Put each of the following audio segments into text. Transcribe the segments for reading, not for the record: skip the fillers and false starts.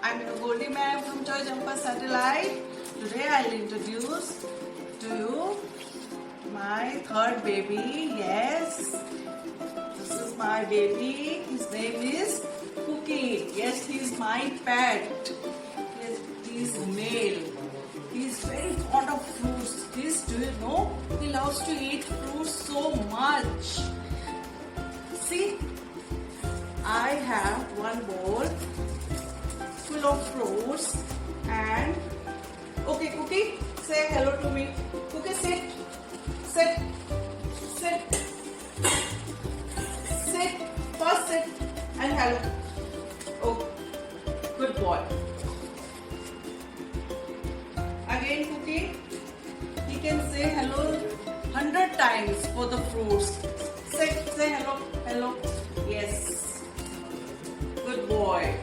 I'm your Goldie Ma'am from Toy Jumper Satellite. Today I'll introduce to you my third baby. Yes, this is my baby. His name is Cookie. Yes, he's my pet. Yes, he's male. He's very fond of fruits. Do you know? He loves to eat fruits so much. See, I have one bowl full of fruits and okay, Cookie, say hello to me. Cookie, sit, sit, sit, sit, first sit and hello. Oh, good boy. Again, Cookie, he can say hello 100 times for the fruits. Sit, say hello, hello. Yes, good boy.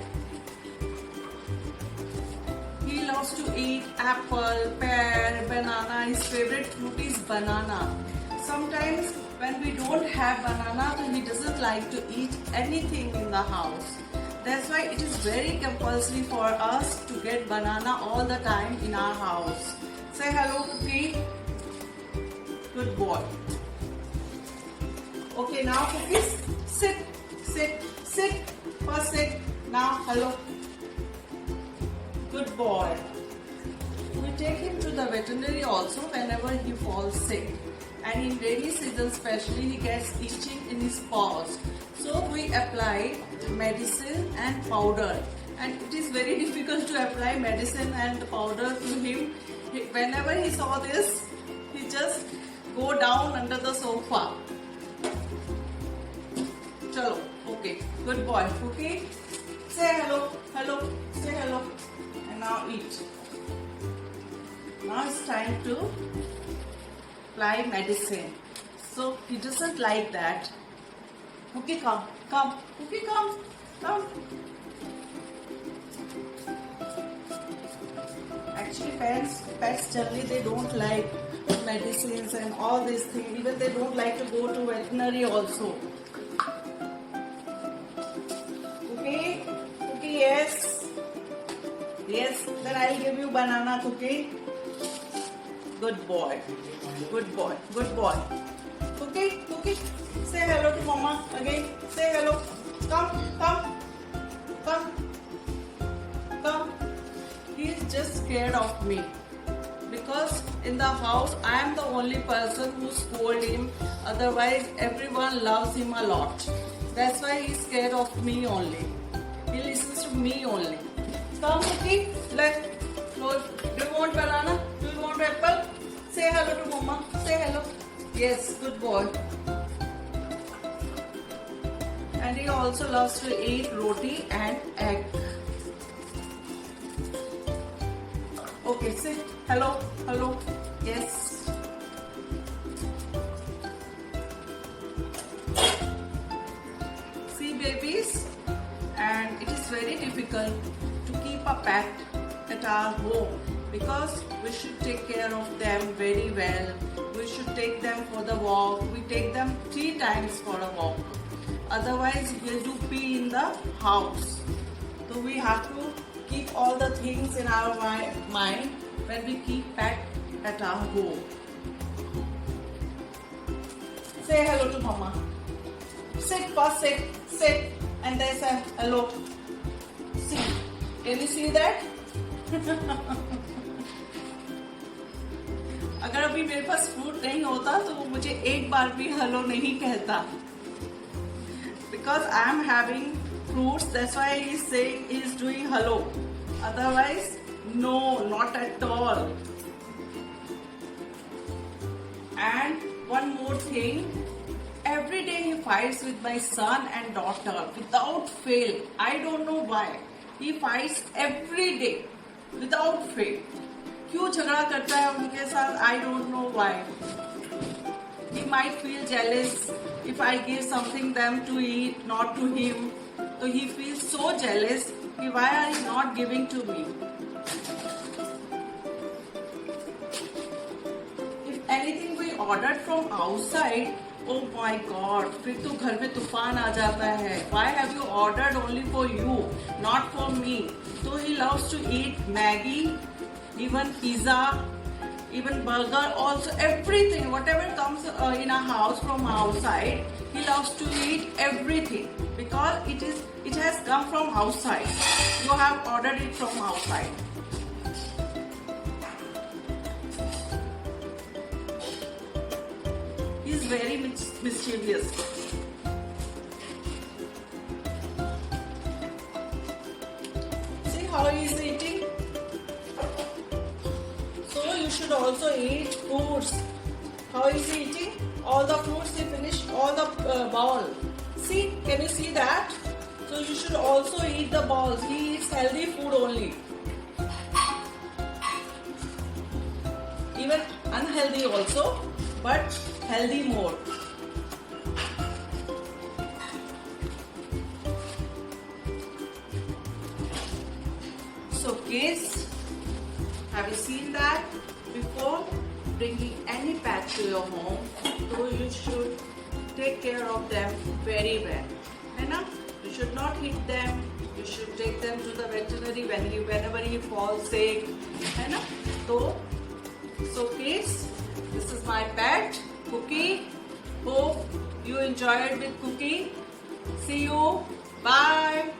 He loves to eat apple, pear, banana. His favorite fruit is banana. Sometimes when we don't have banana, then he doesn't like to eat anything in the house. That's why it is very compulsory for us to get banana all the time in our house. Say hello, Cookie. Good boy. Okay, now Cookies, sit, sit, sit. First sit. Now hello. Good boy. We take him to the veterinary also whenever he falls sick. And in rainy season especially, he gets itching in his paws. So we apply medicine and powder. And it is very difficult to apply medicine and powder to him. Whenever he saw this, he just go down under the sofa. Chalo, okay, good boy. Okay, say hello, hello, say hello. And now eat. Now it's time to apply medicine. So he doesn't like that. Cookie, come, come. Cookie, come, come. Actually, pets generally they don't like medicines and all these things. Even they don't like to go to veterinary also. Cookie, Cookie, yes. Yes, then I'll give you banana, Cookie. Good boy. Good boy. Good boy. Cookie, Cookie, say hello to Mama again. Say hello. Come, come, come, come. He is just scared of me. Because in the house, I am the only person who scolds him. Otherwise, everyone loves him a lot. That's why he is scared of me only. He listens to me only. Come, Cookie, let. Do you want banana? Do you want apple? Say hello to Mama. Say hello. Yes, good boy. And he also loves to eat roti and egg. Okay, say hello, hello. Yes. See, babies, and it is very difficult to keep a pet at our home because we should take care of them very well. We should take them for the walk. We take them 3 times for a walk. Otherwise, we'll do pee in the house. So we have to keep all the things in our mind when we keep pet at our home. Say hello to Mama. Sit first, sit, sit, and then say hello. See, can you see that? अगर अभी मेरे पास fruit नहीं होता तो वो मुझे एक बार भी हेलो नहीं कहता. Because I am having fruits, that's why he is saying he is doing hello. Otherwise, no, not at all. And one more thing, every day he fights with my son and daughter without fail. I don't know why. He fights every day without fail. क्यों झगड़ा करता है उनके साथ? I don't know why. He might feel jealous if I give something them to eat, not to him. So he feels so jealous. Why are you not giving to me? If anything we ordered from outside, Oh my God, फिर तो घर में तूफान आ जाता है. Why have you ordered only for you, not for me? So he loves to eat Maggie, even pizza, even burger, also everything, whatever comes in our house from outside, he loves to eat everything because it has come from outside. You have ordered it from outside. He is very mischievous. See how he is eating? So you should also eat fruits. How is he eating? All the fruits he finished, all the bowl. See, can you see that? So you should also eat the balls. He eats healthy food only. Even unhealthy also, but healthy more. So kids, have you seen that before? Bringing any pet to your home, so you should take care of them very well. है ना? You should not hit them. You should take them to the veterinary whenever he falls sick. है ना? So kids, this is my pet, Cookie. Hope you enjoyed with Cookie. See you. Bye.